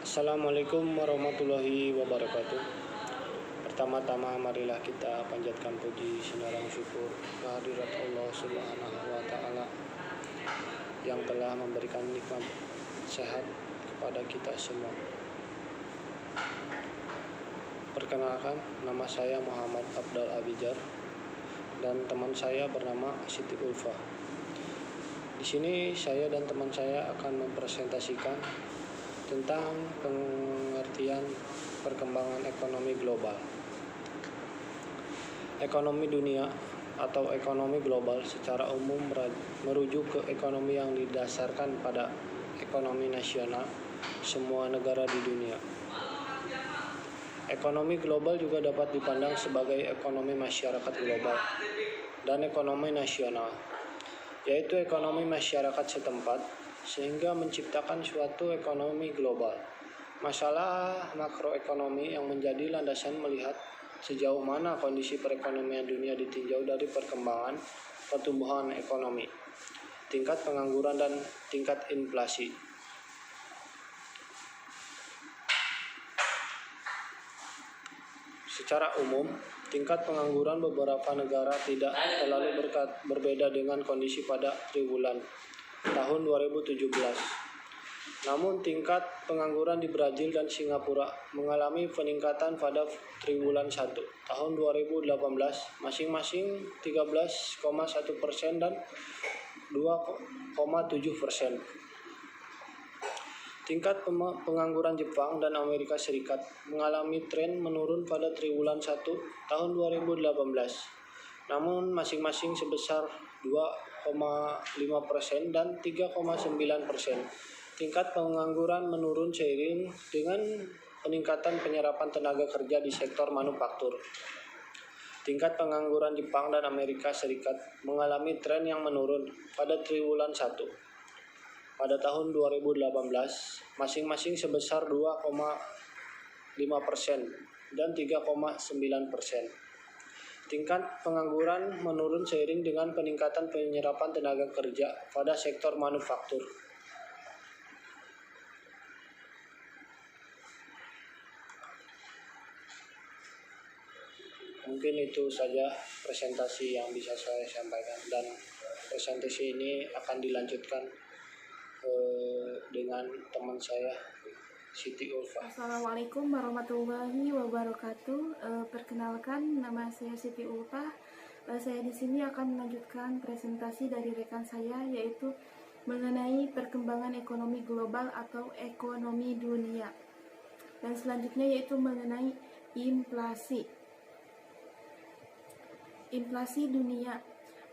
Assalamualaikum warahmatullahi wabarakatuh. Pertama-tama marilah kita panjatkan puji senarang syukur kehadirat Allah Subhanahu wa taala yang telah memberikan nikmat sehat kepada kita semua. Perkenalkan, nama saya Muhammad Abdal Abijar dan teman saya bernama Siti Ulfa. Di sini saya dan teman saya akan mempresentasikan tentang pengertian perkembangan ekonomi global. Ekonomi dunia atau ekonomi global secara umum merujuk ke ekonomi yang didasarkan pada ekonomi nasional semua negara di dunia. Ekonomi global juga dapat dipandang sebagai ekonomi masyarakat global dan ekonomi nasional, yaitu ekonomi masyarakat setempat, sehingga menciptakan suatu ekonomi global. Masalah makroekonomi yang menjadi landasan melihat sejauh mana kondisi perekonomian dunia ditinjau dari perkembangan pertumbuhan ekonomi, tingkat pengangguran, dan tingkat inflasi. Secara umum, tingkat pengangguran beberapa negara tidak terlalu berbeda dengan kondisi pada triwulan tahun 2017. Namun tingkat pengangguran di Brazil dan Singapura mengalami peningkatan pada triwulan 1 tahun 2018 masing-masing 13,1% dan 2,7%. Tingkat pengangguran Jepang dan Amerika Serikat mengalami tren menurun pada triwulan 1 tahun 2018, namun masing-masing sebesar 2,5% dan 3,9%. Tingkat pengangguran menurun seiring dengan peningkatan penyerapan tenaga kerja di sektor manufaktur. Tingkat pengangguran Jepang dan Amerika Serikat mengalami tren yang menurun pada triwulan 1 pada tahun 2018, masing-masing sebesar 2,5% dan 3,9%. Tingkat pengangguran menurun seiring dengan peningkatan penyerapan tenaga kerja pada sektor manufaktur. Mungkin itu saja presentasi yang bisa saya sampaikan, dan presentasi ini akan dilanjutkan dengan teman saya Siti Ulfa. Assalamualaikum warahmatullahi wabarakatuh. Perkenalkan, nama saya Siti Ulfa. Saya di sini akan melanjutkan presentasi dari rekan saya, yaitu mengenai perkembangan ekonomi global atau ekonomi dunia. Dan selanjutnya yaitu mengenai inflasi. Inflasi dunia.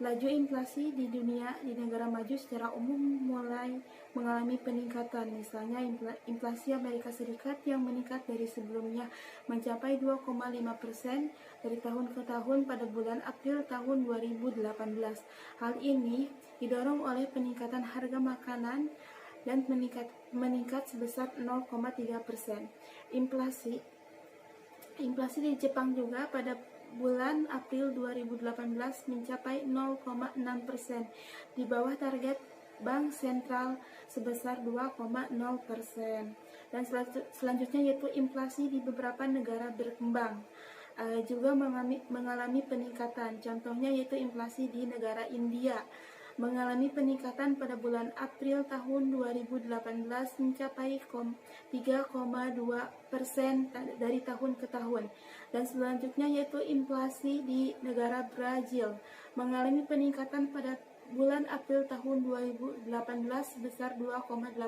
Laju inflasi di dunia di negara maju secara umum mulai mengalami peningkatan. Misalnya inflasi Amerika Serikat yang meningkat dari sebelumnya mencapai 2,5% dari tahun ke tahun pada bulan April tahun 2018. Hal ini didorong oleh peningkatan harga makanan dan meningkat sebesar 0,3%. Inflasi di Jepang juga pada bulan April 2018 mencapai 0,6%, di bawah target Bank Sentral sebesar 2,0%. Dan selanjutnya yaitu inflasi di beberapa negara berkembang juga mengalami peningkatan. Contohnya yaitu inflasi di negara India mengalami peningkatan pada bulan April tahun 2018 mencapai 3,2% dari tahun ke tahun. Dan selanjutnya yaitu inflasi di negara Brazil mengalami peningkatan pada bulan April tahun 2018 sebesar 2,8%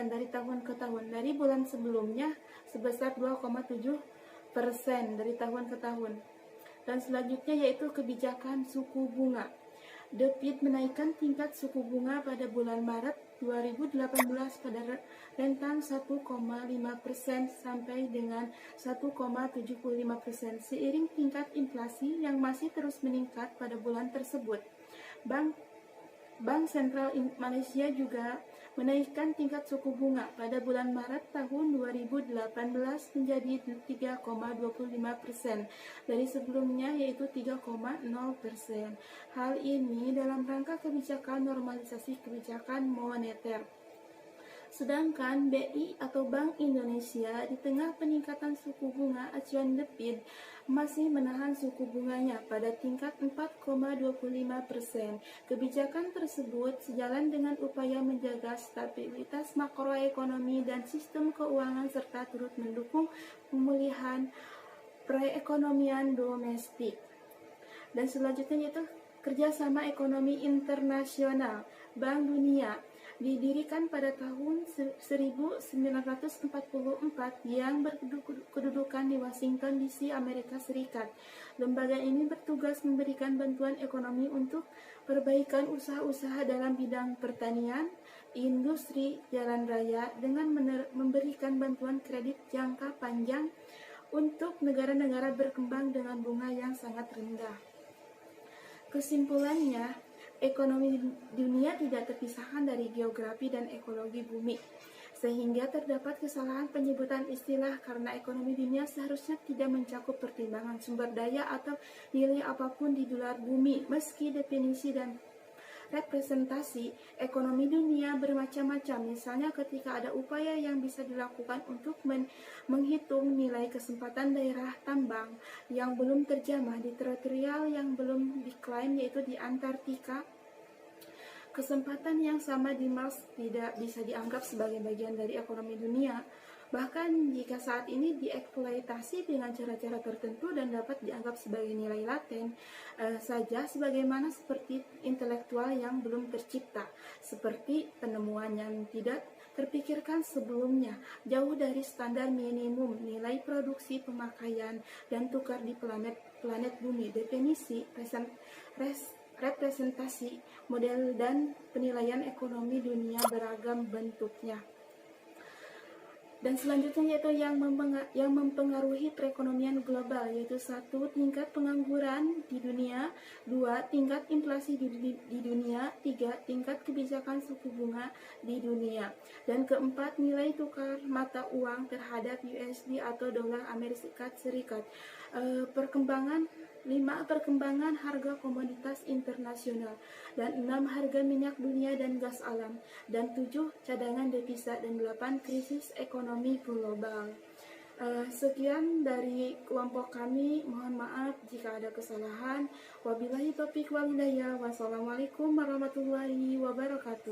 dari tahun ke tahun. Dari bulan sebelumnya sebesar 2,7% dari tahun ke tahun. Dan selanjutnya yaitu kebijakan suku bunga. The Fed menaikkan tingkat suku bunga pada bulan Maret 2018 pada rentang 1,5% sampai dengan 1,75%. Seiring tingkat inflasi yang masih terus meningkat pada bulan tersebut, Bank Sentral Malaysia juga menaikkan tingkat suku bunga pada bulan Maret tahun 2018 menjadi 3,25% dari sebelumnya yaitu 3,0%. Hal ini dalam rangka kebijakan normalisasi kebijakan moneter. Sedangkan BI atau Bank Indonesia di tengah peningkatan suku bunga acuan The Fed masih menahan suku bunganya pada tingkat 4,25%. Kebijakan tersebut sejalan dengan upaya menjaga stabilitas makroekonomi dan sistem keuangan serta turut mendukung pemulihan perekonomian domestik. Dan selanjutnya yaitu kerjasama ekonomi internasional. Bank Dunia didirikan pada tahun 1944 yang berkedudukan di Washington DC, Amerika Serikat. Lembaga ini bertugas memberikan bantuan ekonomi untuk perbaikan usaha-usaha dalam bidang pertanian, industri, jalan raya, dengan memberikan bantuan kredit jangka panjang untuk negara-negara berkembang dengan bunga yang sangat rendah. Kesimpulannya, ekonomi dunia tidak terpisahkan dari geografi dan ekologi bumi, sehingga terdapat kesalahan penyebutan istilah karena ekonomi dunia seharusnya tidak mencakup pertimbangan sumber daya atau nilai apapun di luar bumi. Meski definisi dan representasi ekonomi dunia bermacam-macam, misalnya ketika ada upaya yang bisa dilakukan untuk menghitung nilai kesempatan daerah tambang yang belum terjamah di teritorial yang belum diklaim, yaitu di Antartika, kesempatan yang sama di Mars tidak bisa dianggap sebagai bagian dari ekonomi dunia. Bahkan jika saat ini dieksploitasi dengan cara-cara tertentu dan dapat dianggap sebagai nilai laten saja, sebagaimana seperti intelektual yang belum tercipta, seperti penemuan yang tidak terpikirkan sebelumnya, jauh dari standar minimum nilai produksi, pemakaian, dan tukar di planet bumi. Definisi, representasi, model, dan penilaian ekonomi dunia beragam bentuknya. Dan selanjutnya yaitu yang mempengaruhi perekonomian global, yaitu 1. Tingkat pengangguran di dunia, 2. Tingkat inflasi di dunia, 3. Tingkat kebijakan suku bunga di dunia, dan keempat, nilai tukar mata uang terhadap USD atau dolar Amerika Serikat. 5. Perkembangan harga komoditas internasional, dan 6. Harga minyak dunia dan gas alam, dan 7. Cadangan devisa, dan 8. Krisis ekonomi global. Sekian dari kelompok kami, mohon maaf jika ada kesalahan. Wabillahi taufiq wal hidayah. Wassalamualaikum warahmatullahi wabarakatuh.